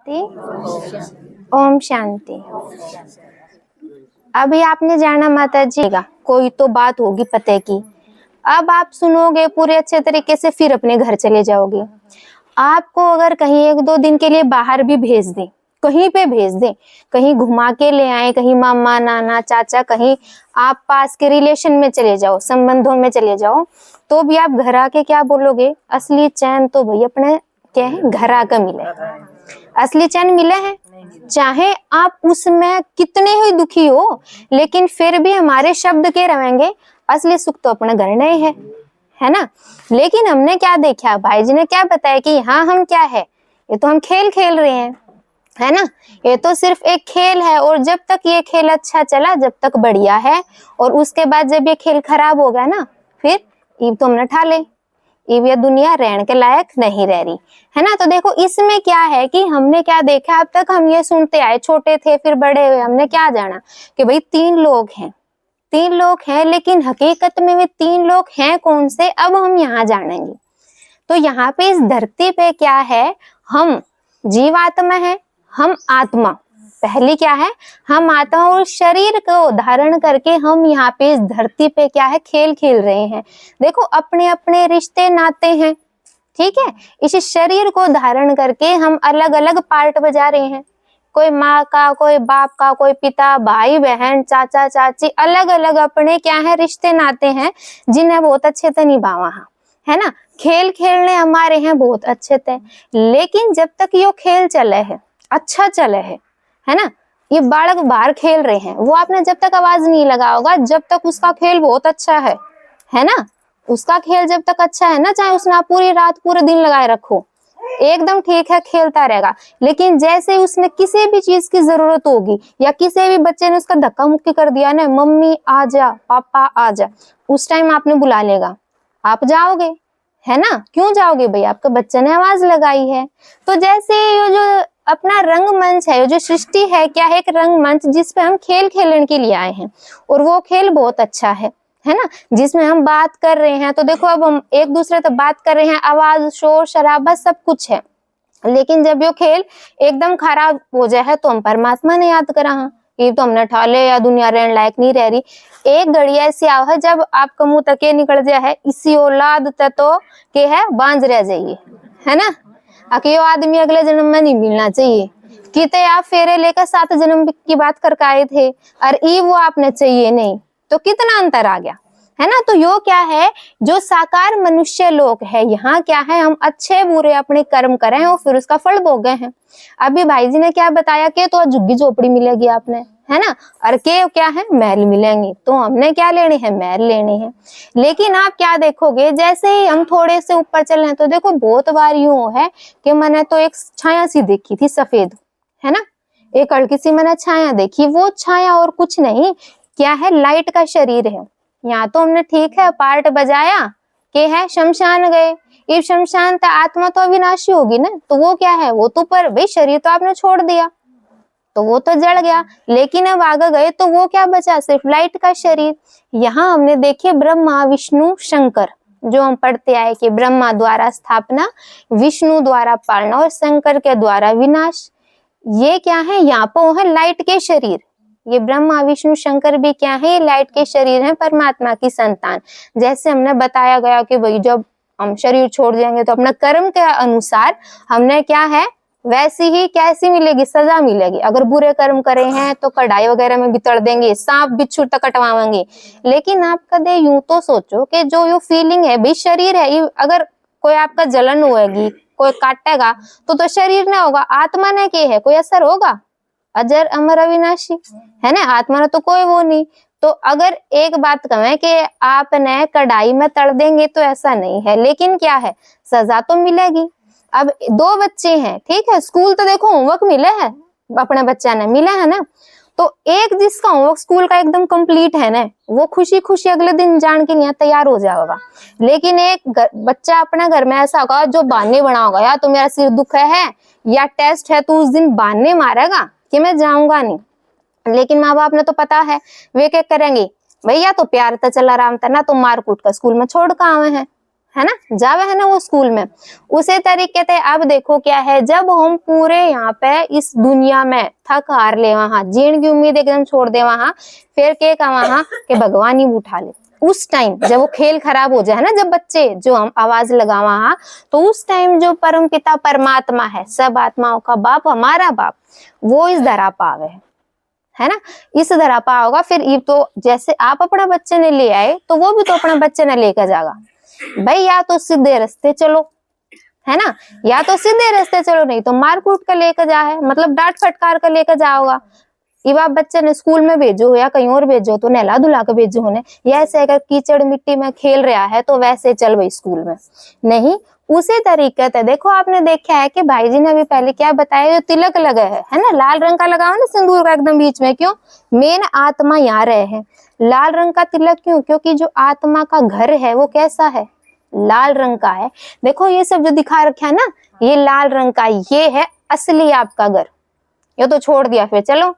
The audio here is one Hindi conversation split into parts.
शांति। ओम शांति। अभी आपने जाना माता जी का कोई तो बात होगी पते की। अब आप सुनोगे पूरे अच्छे तरीके से, फिर अपने घर चले जाओगे। आपको अगर कहीं 1-2 दिन के लिए बाहर भी भेज दें, कहीं पे भेज दें, कहीं घुमा के ले आए, कहीं मामा नाना चाचा, कहीं आप पास के रिलेशन में चले जाओ, संबंधों में चले जाओ, तो भी आप घर आके क्या बोलोगे? असली चैन तो भाई अपने क्या है, घर आकर मिले। असली चैन मिले है, चाहे आप उसमें कितने ही दुखी हो, लेकिन फिर भी हमारे शब्द के रहेंगे, असली सुख तो अपने घर नहीं है ना। लेकिन हमने क्या देखा, भाई जी ने क्या बताया कि यहाँ हम क्या है, ये तो हम खेल खेल रहे हैं, है ना। ये तो सिर्फ एक खेल है, और जब तक ये खेल अच्छा चला, जब तक बढ़िया है, और उसके बाद जब ये खेल खराब हो गया ना, फिर ईब तो हमने ठा ले, ईब ये दुनिया रहने के लायक नहीं रह रही, है ना। तो देखो इसमें क्या है कि हमने क्या देखा, अब तक हम ये सुनते आए, छोटे थे फिर बड़े हुए, हमने क्या जाना कि भाई 3 लोग हैं, 3 लोग हैं, लेकिन हकीकत में वे 3 लोग हैं कौन से, अब हम यहाँ जानेंगे। तो यहाँ पे इस धरती पे क्या है, हम जीवात्मा है, हम आत्मा, पहली क्या है, हम आत्मा, और शरीर को धारण करके हम यहाँ पे इस धरती पे क्या है, खेल खेल रहे हैं। देखो अपने अपने रिश्ते नाते हैं, ठीक है। इस शरीर को धारण करके हम अलग अलग पार्ट बजा रहे हैं, कोई माँ का, कोई बाप का, कोई पिता, भाई बहन, चाचा चाची, अलग अलग अपने क्या है, रिश्ते नाते हैं, जिन्हें बहुत अच्छे से निभावा है ना। खेल खेलने हमारे हैं बहुत अच्छे थे, लेकिन जब तक ये खेल चले है, अच्छा चले है ना, ये बालक बाहर खेल रहे हैं, वो आपने जब तक आवाज नहीं लगा होगा, जब तक उसका खेल बहुत अच्छा है ना। उसका खेल जब तक अच्छा है ना, चाहे उसने आप पूरी रात पूरे दिन लगाए रखो, एकदम ठीक है, खेलता रहेगा। लेकिन जैसे उसने किसी भी चीज की जरूरत होगी, या किसी भी बच्चे ने उसका धक्का मुक्की कर दिया ना, मम्मी आ जा, पापा आ जा, उस टाइम आपने बुला लेगा, आप जाओगे, है ना। क्यों जाओगे भाई, आपके बच्चे ने आवाज लगाई है। तो जैसे ये जो अपना रंगमंच है, जो सृष्टि है, क्या है, एक रंगमंच जिसपे हम खेल खेलने के लिए आए हैं, और वो खेल बहुत अच्छा है ना, जिसमें हम बात कर रहे हैं। तो देखो अब हम एक दूसरे से बात कर रहे हैं, आवाज शोर शराबा सब कुछ है, लेकिन जब ये खेल एकदम खराब हो जाए है, तो हम परमात्मा ने याद करा, हाँ ये तो हमने ठाले, या दुनिया रहने लायक नहीं रह रही। एक घड़ी ऐसी आव है जब आपका मुंह तक निकल जाए है, इसी औलाद तो के है बांझ रह जाइए, है ना। अकेयो आदमी अगले जन्म में नहीं मिलना चाहिए, किते आप फेरे लेकर 7 जन्म की बात करके आए थे, और ई वो आपने चाहिए नहीं, तो कितना अंतर आ गया, है ना। तो यो क्या है, जो साकार मनुष्य लोग है, यहाँ क्या है, हम अच्छे बुरे अपने कर्म करें और फिर उसका फल भोगे हैं। अभी भाई जी ने क्या बताया कि तो झुग्गी झोपड़ी मिलेगी आपने, है ना, और के क्या है, महल मिलेंगे, तो हमने क्या लेने हैं, महल लेने हैं। लेकिन आप क्या देखोगे, जैसे ही हम थोड़े से ऊपर चले तो देखो बहुत बार यूं है कि मैंने तो एक छाया सी देखी थी सफेद, है ना, एक हल्की सी मैंने छाया देखी, वो छाया और कुछ नहीं, क्या है, लाइट का शरीर है। यहाँ तो हमने ठीक है पार्ट बजाया कि है शमशान गए, ये शमशान तो आत्मा तो अविनाशी होगी ना, तो वो क्या है, वो तो पर भाई शरीर तो आपने छोड़ दिया, तो वो तो जल गया, लेकिन अब आगे गए तो वो क्या बचा, सिर्फ लाइट का शरीर। यहाँ हमने देखे ब्रह्मा विष्णु शंकर, जो हम पढ़ते आए कि ब्रह्मा द्वारा स्थापना, विष्णु द्वारा पालना, और शंकर के द्वारा विनाश। ये क्या है, यहाँ पर है लाइट के शरीर, ये ब्रह्मा विष्णु शंकर भी क्या है, ये लाइट के शरीर हैं, परमात्मा की संतान। जैसे हमने बताया गया कि भाई जब हम शरीर छोड़ देंगे तो अपना कर्म के अनुसार हमने क्या है, वैसी ही कैसी मिलेगी, सजा मिलेगी। अगर बुरे कर्म करे हैं तो कढ़ाई वगैरह में बितर देंगे, सांप बिच्छू तक कटवाएंगे। लेकिन आप कदे यूं तो सोचो कि जो ये फीलिंग है भाई, शरीर है, ये अगर कोई आपका जलन होगी, कोई काटेगा तो शरीर ना होगा, आत्मा ने के है, कोई असर होगा, अजर अमर अविनाशी, है ना, आत्मा ने तो कोई वो नहीं। तो अगर एक बात कहें कि आपने कढ़ाई में तल देंगे तो ऐसा नहीं है, लेकिन क्या है, सजा तो मिलेगी। अब 2 बच्चे हैं, ठीक है, स्कूल तो देखो होमवर्क मिले है, अपने बच्चा ने मिला है ना, तो एक जिसका होमवर्क स्कूल का एकदम कंप्लीट है ना, वो खुशी खुशी अगले दिन जान के लिए तैयार हो जाएगा। लेकिन एक बच्चा अपने घर में ऐसा होगा जो बहाने बना होगा, या तो मेरा सिर दुख है या टेस्ट है, तो उस दिन बहाने मारेगा कि मैं जाऊंगा नहीं। लेकिन माँ बाप ने तो पता है, वे क्या करेंगे, भैया तो प्यार तो चला राम था ना, तो मार कूट कर स्कूल में छोड़ कर आवे हैं, है ना, जावे है ना वो स्कूल में। उसी तरीके से अब देखो क्या है, जब हम पूरे यहाँ पे इस दुनिया में थक हार ले वहां जीण की उम्मीद एकदम छोड़ दे वहां, फिर के का वहां के भगवान ही उठा ले। उस टाइम जब वो खेल खराब हो जाए ना, जब बच्चे जो हम आवाज लगा वहां, तो उस टाइम जो परम पिता परमात्मा है, सब आत्माओं का बाप, हमारा बाप, वो इस धरा पावे है ना, इस धरा पा होगा। फिर ये तो जैसे आप अपने बच्चे ने ले आए तो वो भी तो अपने बच्चे ने लेकर जाएगा भाई, या तो सीधे रास्ते चलो है ना, या तो सीधे रास्ते चलो, नहीं तो मार कूट कर लेकर जाए, मतलब डांट फटकार कर लेकर जाओगा। ये आप बच्चे ने स्कूल में भेजो या कहीं और भेजो तो नहला धुला कर भेजो उन्हें, या ऐसे अगर कीचड़ मिट्टी में खेल रहा है तो वैसे चल भाई स्कूल में, नहीं। उसी तरीके से देखो आपने देखा है कि भाई जी ने अभी पहले क्या बताया, जो तिलक लगा है ना, लाल रंग का लगाओ ना सिंदूर का एकदम बीच में, क्यों, मेन आत्मा यहाँ रहे हैं। लाल रंग का तिलक क्यों, क्योंकि जो आत्मा का घर है वो कैसा है, लाल रंग का है। देखो ये सब जो दिखा रखा है ना, ये लाल रंग का, ये है असली आपका घर। ये तो छोड़ दिया फिर चलो,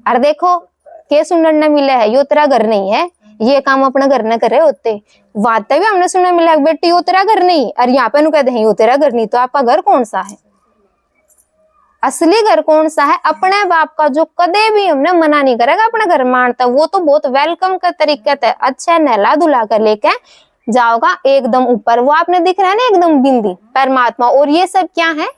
अरे देखो के सुनने न मिला है, यो तेरा घर नहीं है, ये काम अपना घर न करे होते। वाते भी हमने सुनने मिला बेटी यो तेरा घर नहीं, और यहाँ पे कहते हैं यो तेरा घर नहीं, तो आपका घर कौन सा है, असली घर कौन सा है, अपने बाप का, जो कदे भी हमने मना नहीं करेगा अपना घर मानता, वो तो बहुत वेलकम का तरीके से अच्छा नहला धुला कर लेके जाओगा एकदम ऊपर। वो आपने दिख रहा है ना एकदम बिंदी परमात्मा, और ये सब क्या है,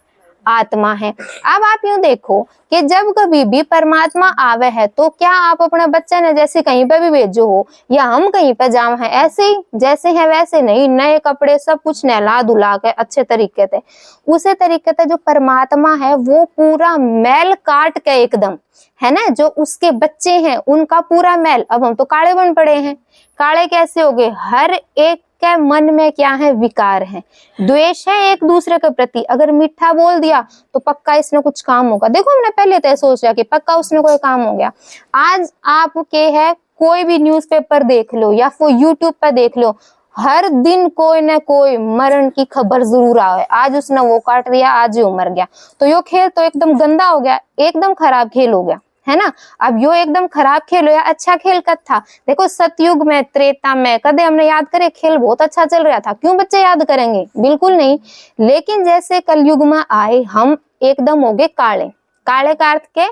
आत्मा है। अब आप यूं देखो कि जब कभी भी परमात्मा आवे है तो क्या आप अपने बच्चे ने जैसे कहीं पे भी भेजो हो, या हम कहीं पे जाम है ऐसे ही जैसे है वैसे नहीं, नए कपड़े सब कुछ नहला धुला के अच्छे तरीके से, उसी तरीके से जो परमात्मा है वो पूरा मैल काट के एकदम, है ना, जो उसके बच्चे हैं उनका पूरा मैल, अब हम तो काले बन पड़े हैं, काले कैसे हो गए, हर एक के मन में क्या है, विकार है, द्वेष है एक दूसरे के प्रति। अगर मीठा बोल दिया तो पक्का इसने कुछ काम होगा, देखो हमने पहले तो सोच लिया कि पक्का उसने कोई काम हो गया। आज आपके है कोई भी न्यूज़पेपर देख लो या फिर यूट्यूब पर देख लो, हर दिन कोई ना कोई मरण की खबर जरूर आए, आज उसने वो काट दिया, आज यो मर गया, तो यो खेल तो एकदम गंदा हो गया, एकदम खराब खेल हो गया, है ना। अब यो एकदम खराब खेल हो या अच्छा खेल कब था, देखो सतयुग में, त्रेता में कदे हमने याद करे, खेल बहुत अच्छा चल रहा था, क्यों बच्चे याद करेंगे, बिल्कुल नहीं। लेकिन जैसे कलयुग में आए हम एकदम हो गए काले, काले का अर्थ के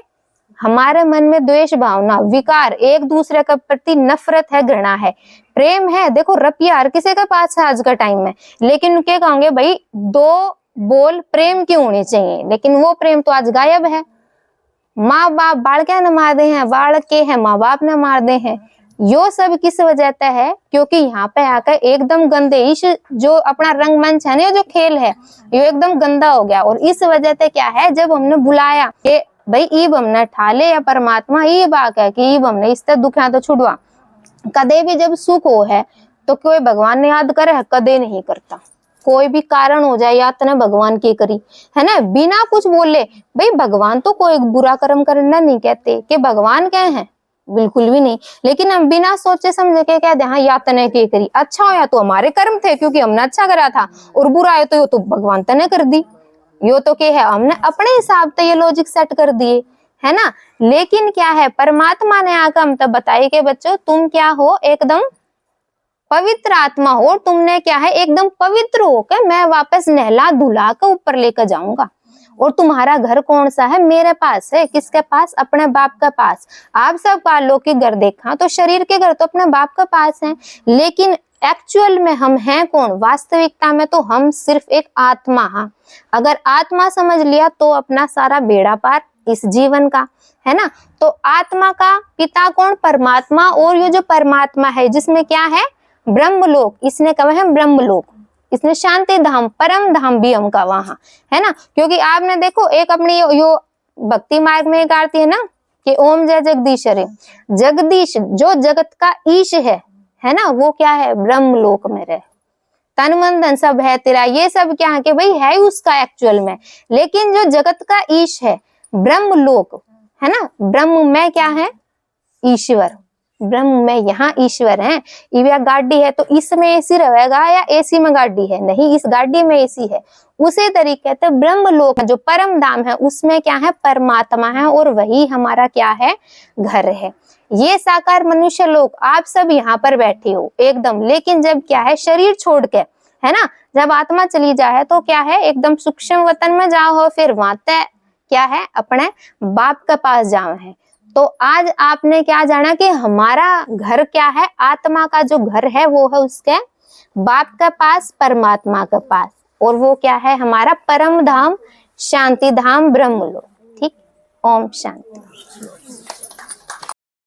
हमारे मन में द्वेष भावना, विकार, एक दूसरे के प्रति नफरत है, घृणा है, प्रेम है, देखो रुपया हर किसी के पास है आज का टाइम में, लेकिन क्या कहोगे भाई, दो बोल प्रेम की होनी चाहिए, लेकिन वो प्रेम तो आज गायब है। माँ बाप बाल क्या न मार दे हैं, बाल के हैं माँ बाप न मार दे हैं, यो सब किस वजह से है, क्योंकि यहाँ पे आकर एकदम गंदे इस जो अपना रंगमंच है ना, जो खेल है ये एकदम गंदा हो गया। और इस वजह से क्या है, जब हमने बुलाया कि भाई ईब हमने ठाले या परमात्मा ये बात है कि ईब हमने इससे दुख है तो छुड़वा, कदे भी जब सुख हो है तो कोई भगवान ने याद करे है, कदे नहीं करता, कोई भी कारण हो जाए याद तने भगवान की करी, है ना, बिना कुछ बोले। भाई भगवान तो कोई बुरा कर्म करना नहीं कहते कि भगवान क्या है, बिल्कुल भी नहीं, लेकिन हम बिना सोचे समझे के क्या हाँ या तने की करी, अच्छा हो या तो हमारे कर्म थे क्योंकि हमने अच्छा करा था, और बुरा है तो यो तो भगवान तने कर दी, यो तो क्या है हमने अपने हिसाब से ये लॉजिक सेट कर दिए, है ना। लेकिन क्या है, परमात्मा ने आकर हम तब बताई कि बच्चों तुम क्या हो, एकदम पवित्र आत्मा हो, और तुमने क्या है एकदम पवित्र होकर मैं वापस नहला धुला कर ऊपर लेकर जाऊंगा, और तुम्हारा घर कौन सा है, मेरे पास है, किसके पास, अपने बाप के पास। आप सब वालों के घर देखा तो शरीर के घर तो अपने बाप के पास है, लेकिन एक्चुअल में हम हैं कौन, वास्तविकता में तो हम सिर्फ एक आत्मा हाँ, अगर आत्मा समझ लिया तो अपना सारा बेड़ा पार इस जीवन का, है ना। तो आत्मा का पिता कौन, परमात्मा, और ये जो परमात्मा है जिसमें क्या है, ब्रह्मलोक, इसने कहा है ब्रह्मलोक, इसने शांति धाम, परम धाम भी हम का वहां, है ना। क्योंकि आपने देखो एक अपनी यो भक्ति मार्ग में एक आरती है ना कि ओम जय जगदीश रे, जगदीश जो जगत का ईश है ना, वो क्या है, ब्रह्मलोक में रहे, तन मन धन सब है तेरा, ये सब क्या है कि भाई है उसका एक्चुअल में, लेकिन जो जगत का ईश है ब्रह्मलोक, है ना, ब्रह्म में क्या है, ईश्वर, ब्रह्म में यहाँ ईश्वर है। या गाड़ी है तो इसमें एसी रहेगा या एसी में गाड़ी है, नहीं इस गाड़ी में एसी है। उसी तरीके से ब्रह्म लोक जो परम धाम है उसमें क्या है, परमात्मा है, और वही हमारा क्या है, घर है। ये साकार मनुष्य लोग आप सब यहाँ पर बैठे हो एकदम, लेकिन जब क्या है शरीर छोड़ के है ना। जब आत्मा चली जाए तो क्या है, एकदम सूक्ष्म वतन में जाओ हो, फिर वहां तय क्या है, अपने बाप के पास जाओ है। तो आज आपने क्या जाना कि हमारा घर क्या है, आत्मा का जो घर है वो है उसके बाप के पास, परमात्मा के पास, और वो क्या है, हमारा परम धाम, शांति धाम, ब्रह्मलोक। ठीक, ओम शांति।